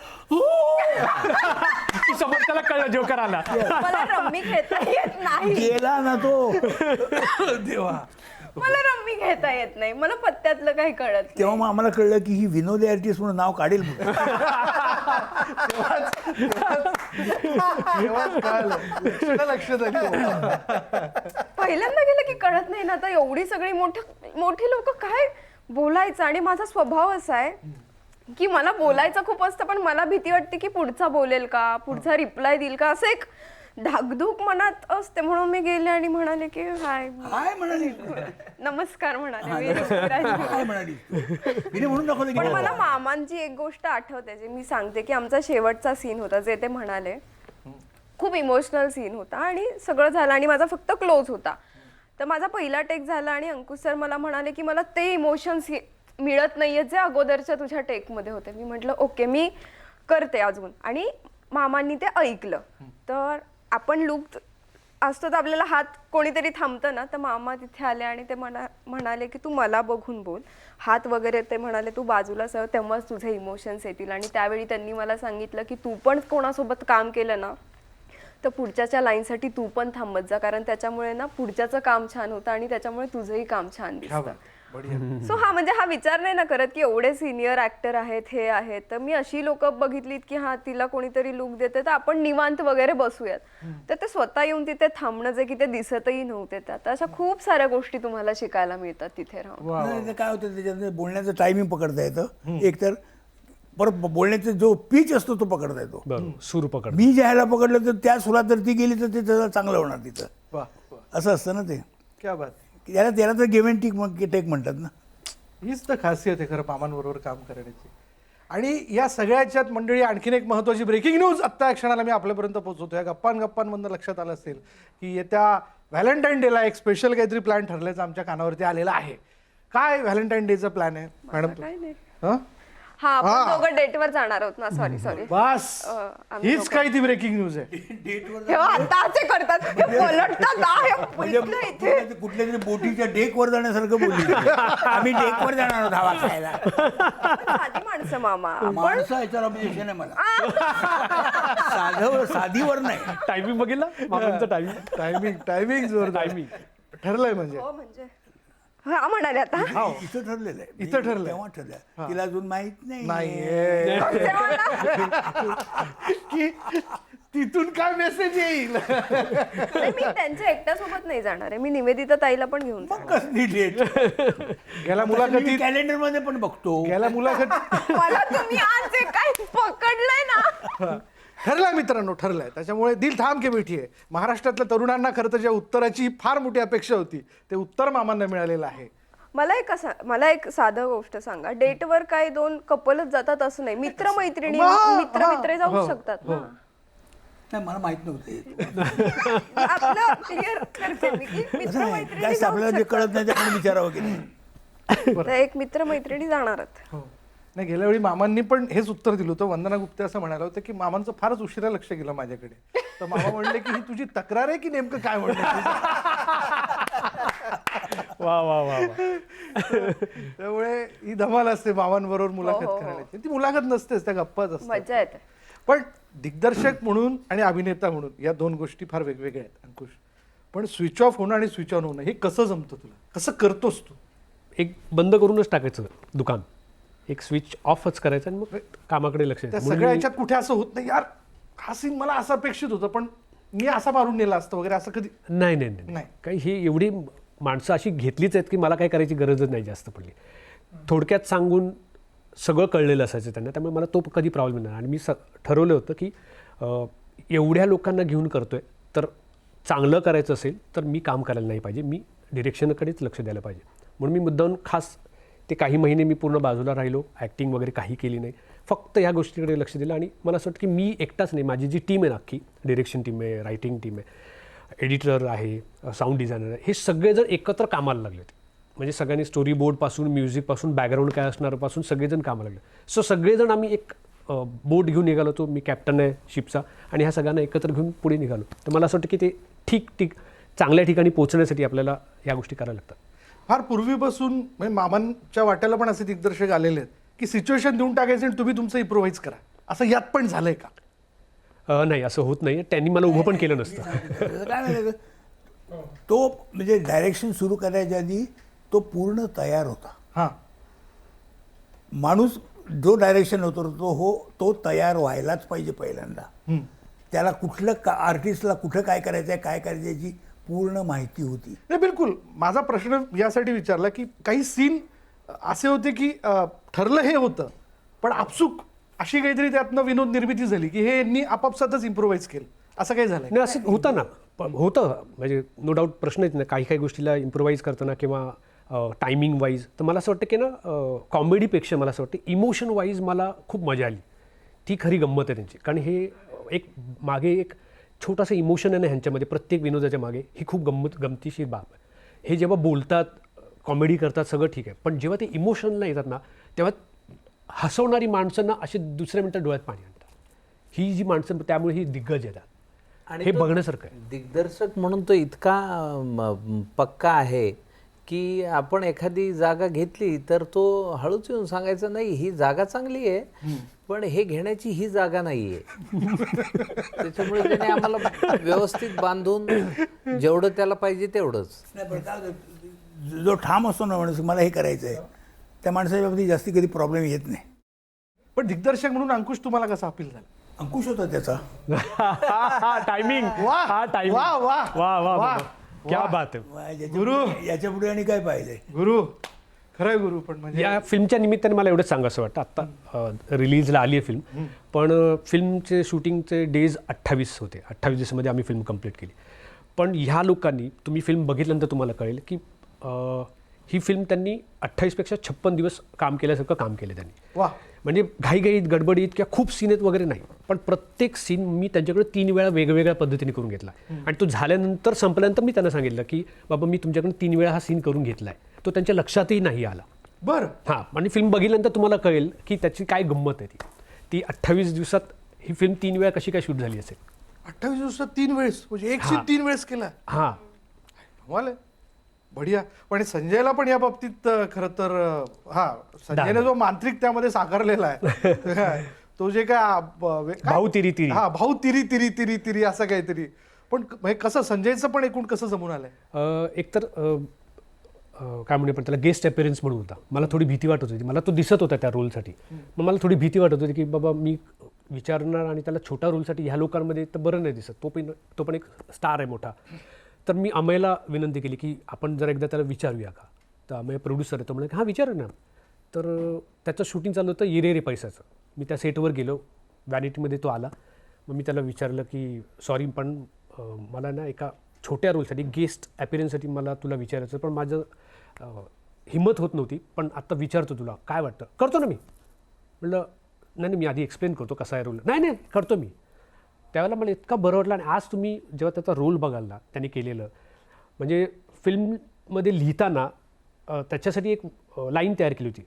B: समोर त्याला कळलं जोकर आला.
F: मला रम्मी घेता येत नाही.
E: गेला ना तो देवा.
F: मला रम्मी घेता येत नाही, मला पत्त्यातलं काही कळत नाही.
E: तेव्हा मग आम्हाला कळलं की ही विनोदी आर्टिस्ट म्हणून नाव काढेल म्हणून.
A: तेव्हाच कळालं. लक्षात आलं.
F: पहिल्यांदा गेलं की कळत नाही ना. आता एवढी सगळी मोठी लोक काय बोलायचं, आणि माझा स्वभाव असा आहे की मला बोलायचं खूप असतं पण मला भीती वाटते की पुढचा बोलेल का, पुढचा रिप्लाय देईल का, असं एक धाकधूक मनात असते. म्हणून मी गेले आणि म्हणाले की हाय
E: काय म्हणाली
F: नमस्कार म्हणाले मी राजगुरू.
E: काय म्हणाली तिने म्हणून दाखवलं
F: पण
E: की
F: मला मामांची एक गोष्ट आठवते जे मी सांगते की आमचा शेवटचा सीन होता जे ते म्हणाले, खूप इमोशनल सीन होता आणि सगळं झालं आणि माझा फक्त क्लोज होता. तर माझा पहिला टेक झाला आणि अंकुश सर मला म्हणाले की मला ते इमोशन्स मिळत नाहीये जे अगोदरच्या तुझ्या टेकमध्ये होते. मी म्हटलं ओके मी करते अजून, आणि मामांनी ते ऐकलं. तर आपण लूक असतो तर आपल्याला हात कोणीतरी थांबतं ना, तर मामा तिथे आले आणि ते म्हणाले की तू मला बघून बोल, हात वगैरे ते म्हणाले तू बाजूला सर तेव्हाच तुझे इमोशन्स येतील. आणि त्यावेळी त्यांनी मला सांगितलं की तू पण कोणासोबत काम केलं ना तर पुढच्याच्या लाईनसाठी तू पण थांबत जा, कारण त्याच्यामुळे ना पुढच्याचं काम छान होतं आणि त्याच्यामुळे तुझंही काम छान दिसतं. सो हा म्हणजे हा विचार नाही ना करत की एवढे सिनियर ऍक्टर आहेत हे आहेत, तर मी अशी लोक बघितलीत की हा तिला कोणीतरी लुक देते तर आपण निवांत वगैरे बसूयात, तर ते स्वतः येऊन तिथे थांबणं जे की ते दिसतही नव्हते. त्यात अशा खूप साऱ्या गोष्टी तुम्हाला शिकायला मिळतात तिथे राहून.
E: नाही, ते काय होतं त्याच्यात बोलण्याचं टायमिंग पकडता येतं. एकतर परत बोलण्याचा जो पीच असतो तो पकडता येतो.
B: बरोबर, सूर पकड.
E: मी ज्या ह्याला पकडलं तर त्या सुरात जर ती गेली तर ते त्याला चांगलं होणार तिथं.
A: वा वा,
E: असं असतं ना ते.
A: क्या बात.
E: त्याला तर गिव्ह अँड टेक म्हणतात ना.
A: हीच तर खासियत आहे खरं मामांबरोबर काम करण्याची. आणि या सगळ्याच्यात मंडळी आणखीन एक महत्त्वाची ब्रेकिंग न्यूज आत्ता या क्षणाला मी आपल्यापर्यंत पोहोचवतो. या गप्पांमधनं लक्षात आलं असेल की येत्या व्हॅलेंटाईन डेला एक स्पेशल काहीतरी प्लॅन ठरल्याचं आमच्या कानावरती आलेला आहे. काय व्हॅलेंटाईन डेचा प्लॅन आहे मॅडम?
F: काय नाही.
A: हं?
F: हा आपण दोघं डेटवर जाणार आहोत ना. सॉरी
A: बस
F: आम्ही
A: हीच काही ती ब्रेकिंग न्यूज आहे.
F: हे आता असे करतात, हे पलटतात, हा, हे
E: म्हणजे
F: बघितलं इथे.
E: कुठल्या तरी बोटीच्या डेकवर जाण्यासारखं बोलली. आम्ही डेकवर जाणार आहोत हवा खायला.
F: आपण साधी माणसं मामा.
E: माणसं याच्यावर ऑब्जेक्शन आहे मला. साधीवर नाही.
B: टायमिंग बघितला मामांचं टायमिंग.
A: टायमिंग जोर
B: टायमिंग
A: ठरलंय म्हणजे.
F: हो म्हणजे हा म्हणाले आता.
E: इथं ठरलेलं आहे.
A: इथं ठरलंय.
E: तेव्हा ठरलंय. तिला अजून माहित नाही.
A: नाहीये की तिथून काय मेसेज येईल.
F: नाही, मी त्यांच्या एकट्यासोबत नाही जाणार आहे. मी निवेदिता ताईला पण घेऊन
E: मग कसली डेट?
A: गेल्या मुलाखतीत
E: कॅलेंडर मध्ये पण बघतो.
A: गेल्या मुलाखतीत
F: मला तुम्ही आज जे काय पकडलंय ना.
A: ठरलंय मित्रांनो, ठरलंय. त्याच्यामुळे दिल थांब के बैठी आहे. महाराष्ट्रातल्या तरुणांना खरं तर ज्या उत्तराची फार मोठी अपेक्षा होती ते उत्तर मामांना मिळालेलं आहे.
F: मला एक साधं गोष्ट सांगा. डेटवर काय दोन कपलच जातात असं नाही. मित्रमैत्रिणी जाऊ शकतात ना.
E: नाही मला माहित नव्हतं.
F: आपलं क्लिअर करते मी की मित्रमैत्रिणी
E: जास्त
F: जाऊ
E: आपल्याला जे
F: शकतात.
E: कळत नाही ते आपण विचारावं की नाही.
F: तर एक मित्रमैत्रिणी जाणारच.
A: हो. नाही, गेल्या वेळी मामांनी पण हेच उत्तर दिलं होतं. वंदना गुप्ते असं म्हणालं होतं की मामांचं फारच उशिरा लक्ष गेलं माझ्याकडे. तर मामा म्हणले की ही तुझी तक्रार आहे की नेमकं काय म्हणलं.
B: वा वा वा वा.
A: त्यामुळे ही धमाल असते मामांबरोबर मुलाखत
F: हो.
A: करण्याची. ती मुलाखत नसतेच, त्या गप्पाच असतात.
F: मजा येते.
A: पण दिग्दर्शक म्हणून आणि अभिनेता म्हणून या दोन गोष्टी फार वेगवेगळ्या आहेत अंकुश. पण स्विच ऑफ होणं आणि स्विच ऑन होणं हे कसं जमतं तुला? कसं करतोस तू?
B: एक बंद करूनच टाकायचं दुकान, एक स्विच ऑफच करायचं आणि मग कामाकडे लक्ष
A: त्या
B: द्यायचं.
A: सगळ्या
B: म्हणून
A: ह्याच्यात कुठे असं होत नाही यार हा सीन मला असं अपेक्षित होतं पण मी असा मारून नेला असतं वगैरे असं कधी?
B: नाही नाही नाही
A: नाही.
B: काही ही एवढी माणसं अशी घेतलीच आहेत की मला काय करायची गरजच नाही जास्त पडली. थोडक्यात सांगून सगळं कळलेलं असायचं त्यांना, त्यामुळे मला तो कधी प्रॉब्लेम नाही. आणि मी ठरवलं होतं की एवढ्या लोकांना घेऊन करतोय तर चांगलं करायचं असेल तर मी काम करायला नाही पाहिजे, मी डिरेक्शनकडेच लक्ष द्यायला पाहिजे. म्हणून मी मुद्दाम खास ते काही महिने मी पूर्ण बाजूला राहिलो, ॲक्टिंग वगैरे काही केली नाही, फक्त ह्या गोष्टीकडे लक्ष दिलं. आणि मला असं वाटतं की मी एकटाच नाही, माझी जी टीम आहे ना अख्खी, डिरेक्शन टीम आहे, रायटिंग टीम आहे, एडिटर आहे, साऊंड डिझायनर आहे, हे सगळेजण एकत्र कामाला लागले होते. म्हणजे सगळ्यांनी स्टोरी बोर्डपासून म्युझिकपासून बॅकग्राऊंड काय असणारपासून सगळेजण कामाला लागले. सो सगळेजण आम्ही एक बोट घेऊन निघालो होतो. मी कॅप्टन आहे शिपचा आणि ह्या सगळ्यांना एकत्र घेऊन पुढे निघालो. तर मला असं वाटतं की ते ठीक चांगल्या ठिकाणी पोहोचण्यासाठी आपल्याला या गोष्टी करायला लागतात.
A: फार पूर्वीपासून म्हणजे मामांच्या वाट्याला पण असे दिग्दर्शक आलेले आहेत की सिच्युएशन देऊन टाकायचं आणि तुम्ही तुमचं इम्प्रोव्हाइज करा, असं यात पण झालंय का?
B: नाही, असं होत नाही. त्यांनी मला उभं पण केलं नसतं.
E: काय माहिती तो म्हणजे डायरेक्शन सुरू करायच्या आधी तो पूर्ण तयार होता.
A: हां,
E: माणूस जो डायरेक्शन होतो तो तयार व्हायलाच पाहिजे पहिल्यांदा. त्याला कुठलं आर्टिस्टला कुठं काय करायचं आहे, काय करायचं याची पूर्ण माहिती होती.
A: नाही बिलकुल. माझा प्रश्न यासाठी विचारला की काही सीन असे होते की ठरलं हे होतं पण आपसूक अशी काहीतरी त्यातनं विनोद निर्मिती झाली की हे यांनी आपापसातच इम्प्रोव्हाइज केलं, असं काही झालंय?
B: नाही, असं होतं ना, होतं म्हणजे नो डाऊट प्रश्न येत नाही. काही गोष्टीला इम्प्रोव्हाइज करताना किंवा टायमिंग वाईज तर मला असं वाटतं की ना कॉमेडीपेक्षा मला असं वाटतं इमोशन वाईज मला खूप मजा आली. ती खरी गंमत आहे त्यांची. कारण हे एक मागे एक छोटासा इमोशन आहे ना ह्यांच्यामध्ये, प्रत्येक विनोदाच्या मागे ही खूप गमतीशीर बाब आहे. हे जेव्हा बोलतात, कॉमेडी करतात सगळं ठीक आहे, पण जेव्हा ते इमोशनला येतात ना तेव्हा हसवणारी माणसांना असे दुसऱ्या मिनिटात डोळ्यात पाणी आणतात. ही जी माणसं, त्यामुळे ही दिग्गज येतात.
C: आणि
B: हे
C: तो
B: बघण्यासारखं आहे.
C: दिग्दर्शक म्हणून तो इतका पक्का आहे की आपण एखादी जागा घेतली तर तो हळूच येऊन सांगायचा नाही ही जागा चांगली आहे पण हे घेण्याची ही जागा नाही आहे. त्याच्यामुळे त्याने आम्हाला व्यवस्थित बांधून जेवढं त्याला पाहिजे तेवढंच.
E: नाही पण काय होतं, जो ठाम असतो ना माणूस मला हे करायचं आहे, त्या माणसाच्या बाबतीत जास्ती कधी प्रॉब्लेम येत नाही.
A: पण दिग्दर्शक म्हणून अंकुश तुम्हाला कसा अपील झाला?
E: अंकुश होता त्याचा.
B: टायमिंग,
A: वाह,
B: हा टायमिंग,
A: वाह, वाह,
B: वा वा
A: वाह,
B: क्या
A: वाह.
B: बात आहे.
E: याच्या पुढे आणि काय पाहिजे?
A: गुरु खरंय गुरु, पण म्हणजे
B: या फिल्मच्या निमित्ताने मला एवढंच सांगावं वाटतं. आत्ता रिलीजला आली आहे फिल्म, पण फिल्मचे शूटिंगचे डेज 28 होते. 28 दिवसामध्ये आम्ही फिल्म कंप्लीट केली. पण ह्या लोकांनी, तुम्ही फिल्म बघितल्यानंतर तुम्हाला कळेल की ही फिल्म त्यांनी 28पेक्षा 56 दिवस काम केल्यासारखं काम केलं त्यांनी.
A: वा,
B: म्हणजे घाईघाईत गडबडीत किंवा खूप सीन आहेत वगैरे नाही, पण प्रत्येक सीन मी त्यांच्याकडे 3 वेळा वेगवेगळ्या पद्धतीने करून घेतला. आणि तो झाल्यानंतर संपल्यानंतर मी त्यांना सांगितलं की बाबा मी तुमच्याकडून 3 वेळा हा सीन करून घेतला आहे. तो त्यांच्या लक्षातही नाही आला.
A: बरं.
B: हां, आणि फिल्म बघितल्यानंतर तुम्हाला कळेल की त्याची काय गंमत आहे. ती 28 दिवसात ही फिल्म 3 वेळा कशी काय शूट झाली असेल.
A: 28 दिवसात 3 वेळेस, म्हणजे एक सीन
B: हा.
A: 3 वेळेस केला.
B: हां,
A: कमाल आहे. बढिया. पण संजयला पण या बाबतीत खरं तर संजयने जो मांत्रिक त्यामध्ये साकारलेला आहे तो जे काय
B: भाऊ तिरी तिरी.
A: हा, भाऊ तिरी तिरी तिरी तिरी असं काहीतरी. पण म्हणजे कसं संजयचं पण एकूण कसं जमून आलंय?
B: एकतर काय म्हणू पण त्याला गेस्ट अपीअरन्स म्हणून होता. मला थोडी भीती वाटत होती. मला तो दिसत होता त्या रोलसाठी. मग मला थोडी भीती वाटत होती की बाबा मी विचारणार आणि त्याला छोटा रोलसाठी ह्या लोकांमध्ये तर बरं नाही दिसत. तो पण एक स्टार आहे मोठा. तर मी अमयला विनंती केली की आपण जर एकदा त्याला विचारूया का. तर अमय प्रोड्युसर आहे, तो म्हणजे हां विचारू ना. तर त्याचं शूटिंग चालू होतं ये रे रे पैसाचं. मी त्या सेटवर गेलो, व्हॅनिटीमध्ये तो आला. मग मी त्याला विचारलं की सॉरी पण मला ना एका छोट्या रोलसाठी गेस्ट अपीअरन्ससाठी मला तुला विचारायचं, पण माझं हिंमत होत नव्हती, पण आत्ता विचारतो तुला काय वाटतं. करतो ना मी. म्हटलं नाही मी आधी एक्सप्लेन करतो कसा आहे रोल. नाही करतो मी. त्यावेळेला मला इतका बरं वाटलं. आणि आज तुम्ही जेव्हा त्याचा रोल बघाल ना त्यांनी केलेलं, म्हणजे फिल्ममध्ये लिहिताना त्याच्यासाठी एक लाईन तयार केली होती.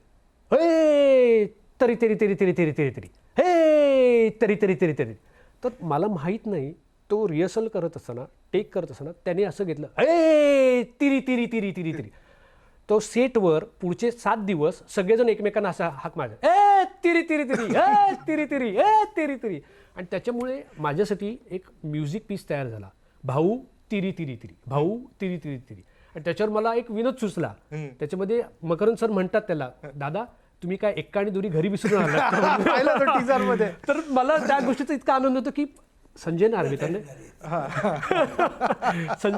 B: हे तरी तरी तरी तरी तरी तरी तरी हे तरी तरी तरी तरी. तर मला माहीत नाही तो रिहर्सल करत असताना, टेक करत असताना त्याने असं घेतलं हे तिरी तिरी तिरी तिरी तिरी. तो सेटवर पुढचे 7 दिवस सगळेजण एकमेकांना असा हाक मारले, ए तिरी तिरी तिरी, ए तिरी तिरी, ए तिरी तिरी. आणि त्याच्यामुळे माझ्यासाठी एक म्युझिक पीस तयार झाला, भाऊ तिरी तिरी तिरी, भाऊ तिरी तिरी तिरी. आणि त्याच्यावर मला एक विनोद सुचला. त्याच्यामध्ये मकरंद सर म्हणतात त्याला, दादा तुम्ही काय एक्का आणि दोरी घरी विसरून आला.
A: पाहिलं तो टीजरमध्ये.
B: तर मला त्या गोष्टीचा इतका आनंद होतो की संजय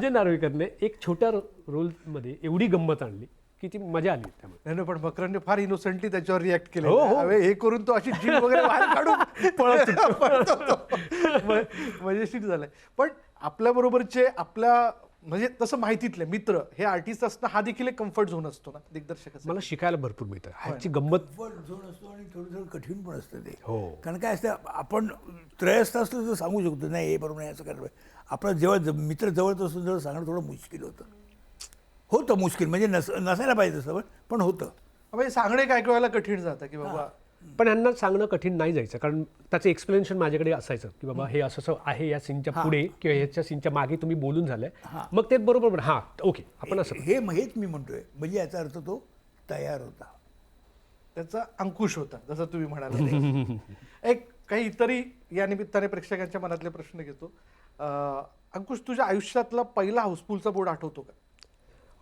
B: नार्वेकरने एक छोट्या रोलमध्ये एवढी गंमत आणली की ती मजा आली त्यामुळे.
A: नाही पण मकरंदने फार इनोसेंटली त्याच्यावर रिॲक्ट केलं.
B: हो, हो.
A: हे करून तो अशी जीभ वगैरे बाहेर काढून पळतो. मजेशीर झालंय. पण आपल्या बरोबरचे म्हणजे तसं माहितीतले मित्र हे आर्टिस्ट असणं हा देखील एक कम्फर्ट झोन असतो ना दिग्दर्शकाचा.
B: मला शिकायला भरपूर मिळतं. ह्याची गंमत
E: झोन असतो आणि थोडं कठीण पण असतं ते.
B: हो.
E: कारण काय असतं, आपण त्रयस्थ असलो तर सांगू शकतो नाही हे बरोबर नाही असं करायला. आपला जेव्हा मित्र जवळच असतो तेव्हा सांगणं थोडं मुश्किल होतं मुश्किल म्हणजे नसायला पाहिजे तसं, पण होतं.
A: म्हणजे सांगणे काय वेळेला कठीण जातं की बाबा.
B: पण यांना सांगणं कठीण नाही जायचं, कारण त्याचं एक्सप्लेनेशन माझ्याकडे असायचं की बाबा हे असं आहे या सीनच्या पुढे किंवा ह्याच्या सीनच्या मागे तुम्ही बोलून झालंय, मग ते बरोबर हां ओके आपण असं.
E: हेच मी म्हणतोय, म्हणजे याचा अर्थ तो तयार होता,
A: त्याचा अंकुश होता जसं तुम्ही म्हणाला. एक काही इतरही या निमित्ताने प्रेक्षकांच्या मनातले प्रश्न घेतो. अंकुश, तुझ्या आयुष्यातला पहिला हाऊसफुलचा बोर्ड आठवतो का?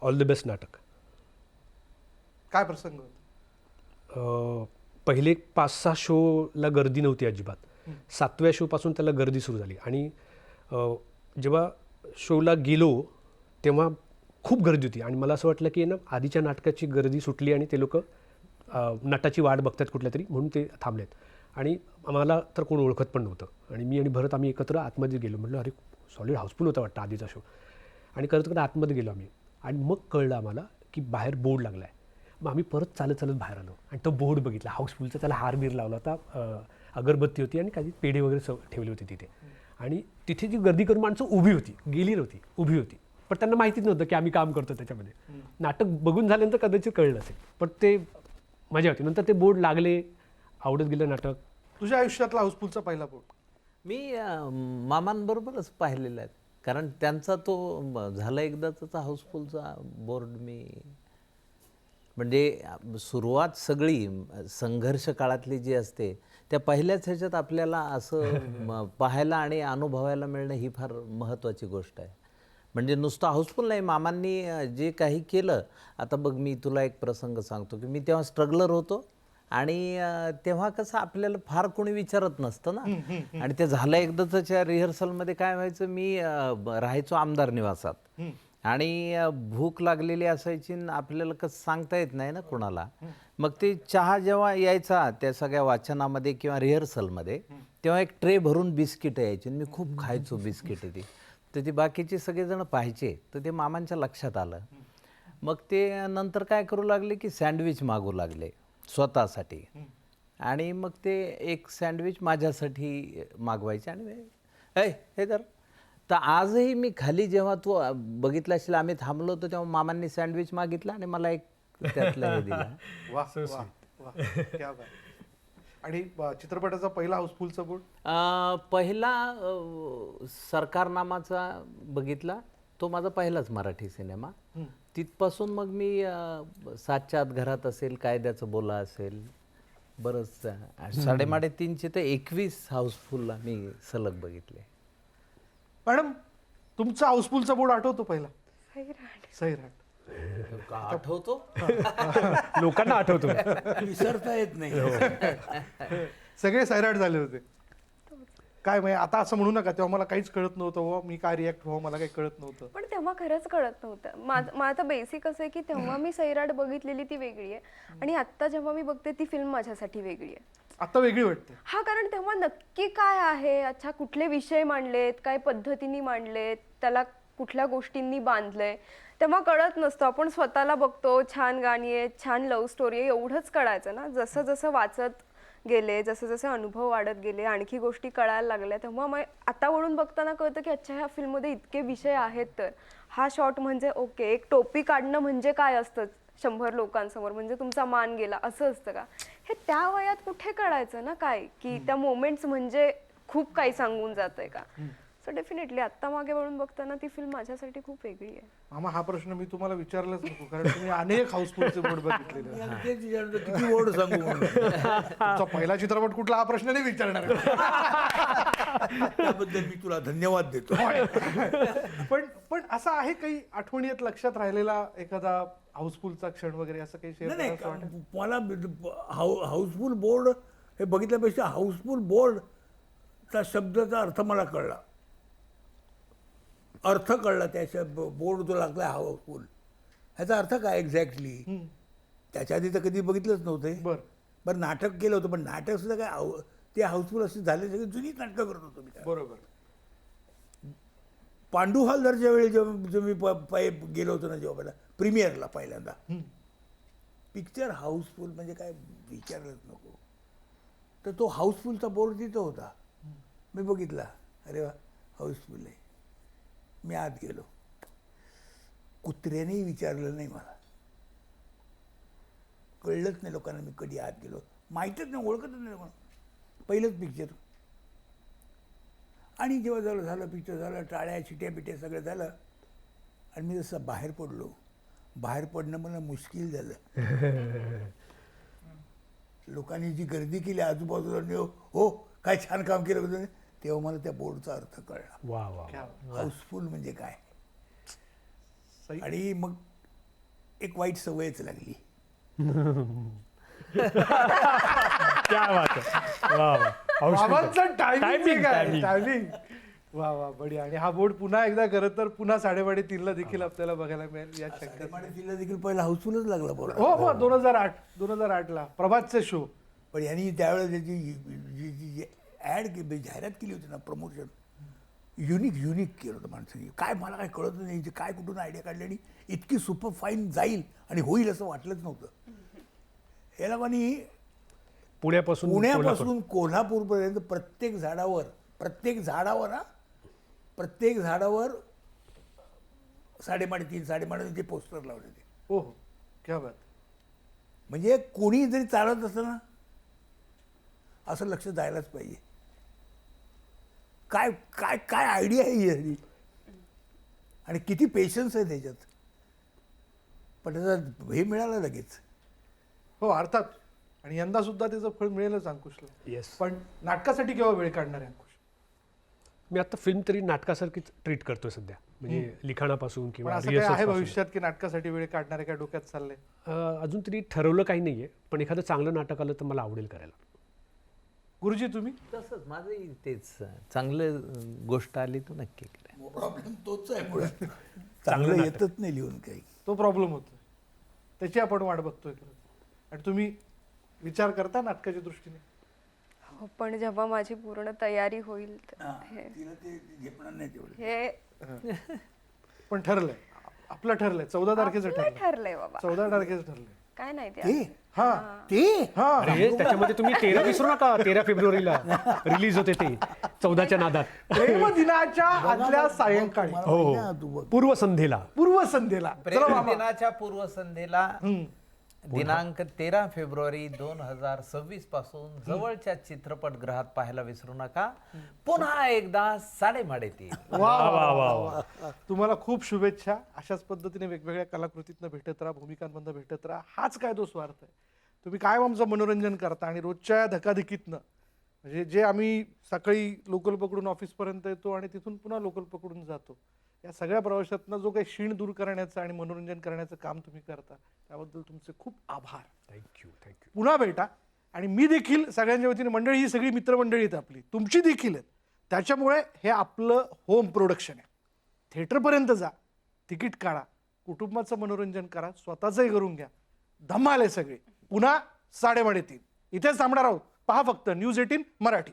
B: ऑल द बेस्ट नाटक.
A: काय प्रसंग होता?
B: पहिले 5-6 शोला गर्दी नव्हती अजिबात. 7व्या शोपासून त्याला गर्दी सुरू झाली. आणि जेव्हा शोला गेलो तेव्हा खूप गर्दी होती. आणि मला असं वाटलं की ना आधीच्या नाटकाची गर्दी सुटली आणि ते लोक नटाची वाट बघतात कुठल्या तरी, म्हणून ते थांबलेत. आणि मला तर कोण ओळखत पण नव्हतं. आणि मी आणि भरत आम्ही एकत्र आतमध्ये गेलो. म्हटलं अरे सॉलिड हाऊसफुल होता वाटतं आधीचा शो. आणि करत आतमध्ये गेलो आम्ही. आणि मग कळलं आम्हाला की बाहेर बोर्ड लागला आहे. मग आम्ही परत चालत बाहेर आलो आणि तो बोर्ड बघितला हाऊसफुलचा. त्याला हारबीर लावला होता, अगरबत्ती होती आणि काही पेढे वगैरे ठेवले होते तिथे. आणि तिथे जी गर्दी करून माणसं उभी होती, गेली नव्हती, उभी होती. पण त्यांना माहितीच नव्हतं की आम्ही काम करतो त्याच्यामध्ये. नाटक बघून झाल्यानंतर कदाचित कळलं असेल, पण ते मजा होती. नंतर ते बोर्ड लागले, आवडत गेलं नाटक.
A: तुझ्या आयुष्यातला हाऊसफुलचा पहिला बोर्ड?
C: मी मामांबरोबरच पाहिलेला आहे, कारण त्यांचा तो झाला एकदाचा हाऊसफुलचा बोर्ड. मी म्हणजे सुरुवात सगळी संघर्ष काळातली जी असते त्या पहिल्याच ह्याच्यात आपल्याला असं पाहायला आणि अनुभवायला मिळणं ही फार महत्त्वाची गोष्ट आहे. म्हणजे नुसतं हाऊसफुल नाही, मामांनी जे काही केलं. आता बघ, मी तुला एक प्रसंग सांगतो की मी तेव्हा स्ट्रगलर होतो आणि तेव्हा कसं आपल्याला फार कोणी विचारत नसतं ना. आणि ते झालं एकदाच्या रिहर्सलमध्ये काय व्हायचं, मी राहायचो आमदार निवासात आणि भूक लागलेली असायची आणि आपल्याला कसं सांगता येत नाही ना कोणाला. मग ते चहा जेव्हा यायचा त्या सगळ्या वाचनामध्ये किंवा रिहर्सलमध्ये, तेव्हा एक ट्रे भरून बिस्किट यायची आणि मी खूप खायचो बिस्किट ती. तर ती बाकीचे सगळेजण पाहायचे, तर ते मामांच्या लक्षात आलं. मग ते नंतर काय करू लागले की सँडविच मागू लागले स्वतःसाठी. आणि मग ते एक सँडविच माझ्यासाठी मागवायचे आणि हे तर आजही मी खाली जेव्हा तू बघितला असेल आम्ही थांबलो होतो तेव्हा मामांनी सँडविच मागितलं आणि मला एक त्यातलं हे दिलं.
A: वा वा वा क्या बात. आणि चित्रपटाचा पहिला हाऊसफुलचा बोर्ड?
C: पहिला सरकार नामाचा बघितला, तो माझा पहिलाच मराठी सिनेमा. तिथपासून मग मी सातच्या आत घरात असेल, कायद्याचं बोला असेल, बरंच 3.5 ते 21 हाऊसफुल मी सलग बघितले.
A: मॅडम तुमचा हाऊसफुलचा बोर्ड आठवतो पहिला? सैराट.
C: आठवतो
B: लोकांना आठवतो.
E: विसरता येत नाही.
A: सगळे सैराट झाले होते. काय म्हणजे आता असं म्हणू नका, तेव्हा मला काहीच कळत नव्हतं हो, मी काय रिॲक्ट व्हावं मला काही कळत नव्हतं.
F: पण तेव्हा खरंच कळत नव्हतं. माझं बेसिक असं आहे की तेव्हा मी सैराट बघितलेली ती वेगळी आहे आणि आता जेव्हा मी बघते ती फिल्म माझ्यासाठी वेगळी आहे.
A: आता वेगळी वाटते.
F: हा, कारण तेव्हा नक्की काय आहे, अच्छा कुठले विषय मांडलेत, काय पद्धतीने मांडलेत, त्याला कुठल्या गोष्टींनी बांधलंय, तेव्हा कळत नसतं. आपण स्वतःला बघतो, छान गाणी आहेत, छान लव्ह स्टोरी आहे, एवढंच कळायचं ना. जसं जसं वाचत गेले, जसं जसे अनुभव वाढत गेले, आणखी गोष्टी कळायला लागल्या, तेव्हा मग आता वळून बघताना कळतं की अच्छा ह्या फिल्ममध्ये इतके विषय आहेत. तर हा शॉट म्हणजे ओके, एक टोपी काढणं म्हणजे काय असतं 100 लोकांसमोर, म्हणजे तुमचा मान गेला असं असतं का, हे त्या वयात कुठे कळायचं ना. काय की त्या मोमेंट्स म्हणजे खूप काही सांगून जातंय का. सो डेफिनेटली आत्ता मागे वळून बघताना ती फिल्म माझ्यासाठी खूप वेगळी आहे.
A: मामा हा प्रश्न मी तुम्हाला विचारलाच नको, कारण तुम्ही अनेक हाऊसफुलचे बोर्ड बघितलेले आहेत.
E: तेच विचारतो किती बोर्ड सांगू म्हणून.
A: तुमचा पहिला चित्रपट कुठला हा प्रश्न नाही विचारणार.
E: त्याबद्दल मी तुला धन्यवाद देतो.
A: पण असं आहे काही आठवणीत लक्षात राहिलेला एखादा हाऊसफुलचा क्षण वगैरे असं काही शेअर
E: नाही
A: करायचं वाटतं?
E: मला हाऊसफुल बोर्ड हे बघितल्यापेक्षा हाऊसफुल बोर्डचा शब्दाचा अर्थ मला कळला. अर्थ कळला त्याच्या बोर्ड जो लागला हाऊसफुल ह्याचा अर्थ काय एक्झॅक्टली. त्याच्या आधी तर कधी बघितलंच नव्हतं. बरं नाटक केलं होतं, पण नाटक सुद्धा काय ते हाऊसफुल असे झाले, सगळी जुनी नाटकं करत होतो मी.
A: बरोबर.
E: पांडू हलदरच्या वेळी जेव्हा मी गेलो होतो ना, जेव्हा प्रीमियरला पहिल्यांदा, पिक्चर हाऊसफुल म्हणजे काय विचारलंच नको. तर तो हाऊसफुलचा बोर्ड तिथं होता, मी बघितला, अरे वा हाऊसफुल आहे. मी आत गेलो, कुत्र्यानेही विचारलं नाही मला, कळलंच नाही लोकांना मी कधी आत गेलो, माहीतच नाही, ओळखतच नाही कोण. पहिलंच पिक्चर. आणि जेव्हा झालं पिक्चर झालं, टाळ्या चिट्या बिट्या सगळं झालं आणि मी जसं बाहेर पडलो, बाहेर पडणं मला मुश्किल झालं. लोकांनी जी गर्दी केली आजूबाजूला, हो काय छान काम केलं होतं, तेव्हा मला त्या बोर्डचा अर्थ कळला.
B: वा वा.
E: हाऊसफुल म्हणजे काय. आणि मग एक वाईट सवयच लागली.
B: क्या बात आहे. वा वा.
A: बाबांचं
B: Timing, timing.
A: टायमिंग. वा वा बढिया. आणि हा बोर्ड पुन्हा एकदा खरं तर पुन्हा 3:30 देखील आपल्याला बघायला मिळेल या शक्यता.
E: तिला देखील पहिला हाऊसफुलच लागला बोर्ड.
A: हो हो 2008ला प्रभातचे शो.
E: पण यांनी त्यावेळेस त्याची ॲड जाहिरात केली होती ना, प्रमोशन युनिक केलं होतं माणसांनी. काय मला काय कळत नाही, काय कुठून आयडिया काढली आणि इतकी सुपर फाईन जाईल आणि होईल असं वाटलंच नव्हतं. या लोकांनी पुण्यापासून कोल्हापूरपर्यंत प्रत्येक झाडावर 3.5 पोस्टर लावले होते.
A: हो क्या बात.
E: म्हणजे कोणी जरी चालत असतं ना, असं लक्ष जायलाच पाहिजे. काय काय काय आयडिया आहे ही, आणि किती पेशन्स आहे त्याच्यात. पण त्याचा हे मिळालं लगेच.
A: हो अर्थात. आणि यंदा सुद्धा त्याचं फळ मिळेलच अंकुशला.
B: येस.
A: पण नाटकासाठी केव्हा वेळ काढणार आहे अंकुश?
B: मी आता फिल्म तरी नाटकासारखीच ट्रीट करतोय सध्या, म्हणजे लिखाणापासून
A: पण
B: किंवा
A: असं काय आहे
B: rehearsals
A: भविष्यात की नाटकासाठी वेळ काढणार आहे, काय डोक्यात चाललंय?
B: पासून. अजून तरी ठरवलं काही नाहीये, पण एखादं चांगलं नाटक आलं तर मला आवडेल करायला.
A: गुरुजी तुम्ही?
C: तसंच माझंही तेच, चांगलं गोष्ट आली तर नक्की करेन.
E: प्रॉब्लेम तोच आहे मुळात. चांगलं येतच नाही लिहून काही.
A: तो प्रॉब्लेम होतो. त्याची आपण वाट बघतोय खरं. आणि तुम्ही विचार करता नाटकाच्या दृष्टीने?
F: हो, पण जेव्हा माझी पूर्ण तयारी होईल हे
E: तिला ते झेपणार नाही तेवढं.
F: हे
A: पण ठरलंय, आपलं ठरलंय 14 तारखेचं
F: आपलं
A: ठरलंय.
F: ठरलंय बाबा,
A: 14 तारखेचं ठरलंय.
F: काय नाही
E: ते
F: ते
A: हा
E: ते
A: हा
B: अरे त्याच्यामध्ये तुम्ही 13 विसरू नका. 13 फेब्रुवारीला रिलीज होते ते 14च्या नादात.
A: प्रेम दिनाच्या आदल्या सायंकाळी
E: मला
B: हो
E: माहिती आहे ना, तू बघ.
B: पूर्वसंध्येला.
A: पूर्वसंध्येला. चला
C: प्रेम
A: मामा.
C: दिनाच्या पूर्वसंध्येला दिनांक 13 फेब्रुवारी 2026 पासून जवळच्या चित्रपटगृहात पाहायला विसरू नका. पुन्हा एकदा साडेमाडेतील.
A: वा वा वा वा. तुम्हाला खूप शुभेच्छा. अशाच पद्धतीने वेगवेगळ्या कलाकृतीतनं भेटत राहा, भूमिकांमधनं भेटत राहा. हाच काय तो स्वार्थ आहे. तुम्ही काय आमचं मनोरंजन करता आणि रोजच्या धकाधकीतनं म्हणजे जे आम्ही सकाळी लोकल पकडून ऑफिसपर्यंत येतो आणि तिथून पुन्हा लोकल पकडून जातो, या सगळ्या प्रवासातनं जो काही क्षीण दूर करण्याचं आणि मनोरंजन करण्याचं काम तुम्ही करता त्याबद्दल तुमचे खूप आभार.
B: Thank you thank you.
A: पुन्हा भेटा. आणि मी देखील सगळ्यांच्या वतीने, मंडळी ही सगळी मित्रमंडळी आहेत आपली, तुमची देखील आहेत. त्याच्यामुळे हे आपलं होम प्रोडक्शन आहे. थिएटरपर्यंत जा, तिकीट काढा, कुटुंबाचं मनोरंजन करा, स्वतःचंही करून घ्या. धमाल आहे सगळी. पुन्हा 3:30 इथेच थांबणार आहोत. पहा फक्त न्यूज 18 मराठी.